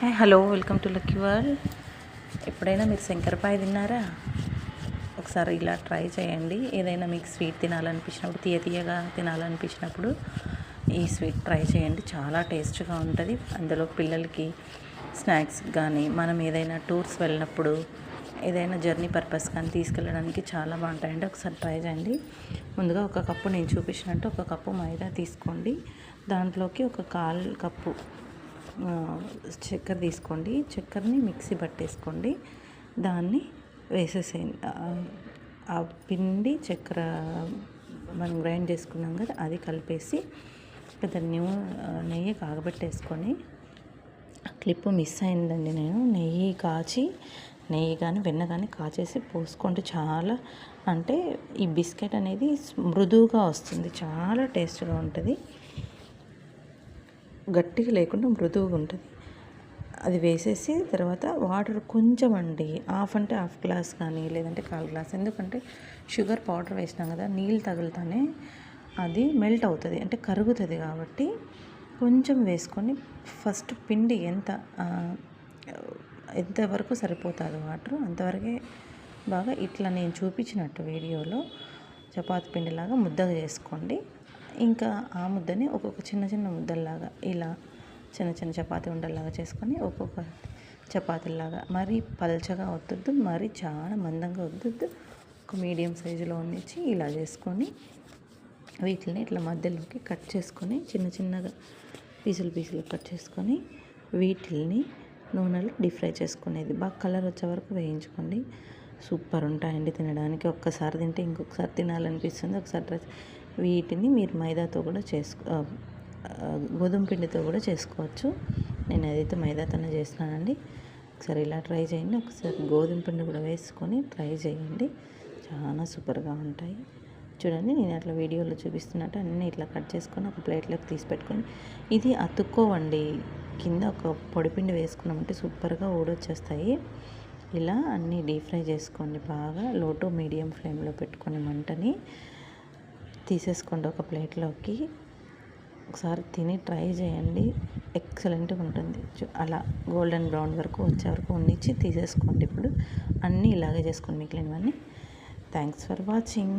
Hi hello welcome to lucky world. ఎప్పుడైనా మీరు శంకరపాయ తిన్నారా? ఒకసారి ఇలా ట్రై చేయండి. ఏదైనా మీకు స్వీట్ తినాలనిపించినప్పుడు, తీయగా తినాలనిపించినప్పుడు ఈ స్వీట్ ట్రై చేయండి. చాలా టేస్ట్గా ఉంటుంది. అందులో పిల్లలకి స్నాక్స్ కానీ, మనం ఏదైనా టూర్స్ వెళ్ళినప్పుడు, ఏదైనా జర్నీ పర్పస్ కానీ తీసుకెళ్ళడానికి చాలా బాగుంటాయండి. ఒకసారి ట్రై చేయండి. ముందుగా ఒక కప్పు, నేను చూపించినట్టు ఒక కప్పు మైదా తీసుకోండి. దాంట్లోకి ఒక 1/4 కప్పు చక్కెర తీసుకోండి. చక్కెరని మిక్సీ పట్టేసుకోండి. దాన్ని వేసేసేయండి. ఆ పిండి చక్కెర మనం గ్రైండ్ చేసుకున్నాం కదా, అది కలిపేసి పెద్ద నెయ్యి కాగబెట్టేసుకొని, క్లిప్ మిస్ అయిందండి. నేను నెయ్యి కానీ వెన్న కానీ కాచేసి పోసుకుంటే చాలా, అంటే ఈ బిస్కెట్ అనేది మృదువుగా వస్తుంది. చాలా టేస్ట్గా ఉంటుంది. గట్టిగా లేకుండా మృదువుగా ఉంటుంది. అది వేసేసి తర్వాత వాటర్ కొంచెం అండి, హాఫ్ గ్లాస్ కానీ లేదంటే 1/4 గ్లాస్. ఎందుకంటే షుగర్ పౌడర్ వేసినాం కదా, నీళ్ళు తగులుతానే అది మెల్ట్ అవుతుంది, అంటే కరుగుతుంది. కాబట్టి కొంచెం వేసుకొని ఫస్ట్ పిండి ఎంతవరకు సరిపోతుంది వాటర్ అంతవరకే బాగా ఇట్లా నేను చూపించినట్టు వీడియోలో చపాతీ పిండిలాగా ముద్దగా చేసుకోండి. ఇంకా ఆ ముద్దని ఒక్కొక్క చిన్న ముద్దల్లాగా ఇలా చిన్న చపాతీ ఉండల్లాగా చేసుకొని, ఒక్కొక్క చపాతీలాగా మరీ పల్చగా వద్దొద్దు, మరీ చాలా మందంగా వద్దొద్దు, ఒక మీడియం సైజులో ఉండిచ్చి ఇలా చేసుకొని వీటిని ఇట్లా మధ్యలోకి కట్ చేసుకొని చిన్నగా పీసులు కట్ చేసుకొని వీటిని నూనెలో డీప్ ఫ్రై చేసుకునేది. బాగా కలర్ వచ్చే వరకు వేయించుకోండి. సూపర్ ఉంటాయండి తినడానికి. ఒక్కసారి తింటే ఇంకొకసారి తినాలనిపిస్తుంది. ఒకసారి వీటిని మీరు మైదాతో కూడా గోధుమ పిండితో కూడా చేసుకోవచ్చు. నేను ఏదైతే మైదాతోనే చేస్తున్నానండి. ఒకసారి ఇలా ట్రై చేయండి. ఒకసారి గోధుమ పిండి కూడా వేసుకొని ట్రై చేయండి. చాలా సూపర్గా ఉంటాయి. చూడండి, నేను అట్లా వీడియోలో చూపిస్తున్నట్టు అన్నీ ఇట్లా కట్ చేసుకొని ఒక ప్లేట్లోకి తీసి పెట్టుకొని, ఇది అతుక్కోవండి. కింద ఒక పొడిపిండి వేసుకున్నామంటే సూపర్గా ఊడొచ్చేస్తాయి. ఇలా అన్నీ డీప్ ఫ్రై చేసుకోండి. బాగా లో టు మీడియం ఫ్లేమ్లో పెట్టుకొని మంటని తీసేసుకోండి ఒక ప్లేట్లోకి. ఒకసారి తిని ట్రై చేయండి. ఎక్సలెంట్గా ఉంటుంది. అలా గోల్డెన్ బ్రౌన్ వరకు వచ్చే వరకు ఉండిచ్చి తీసేసుకోండి. ఇప్పుడు అన్నీ ఇలాగే చేసుకోండి మిగిలినవన్నీ. Thanks for watching.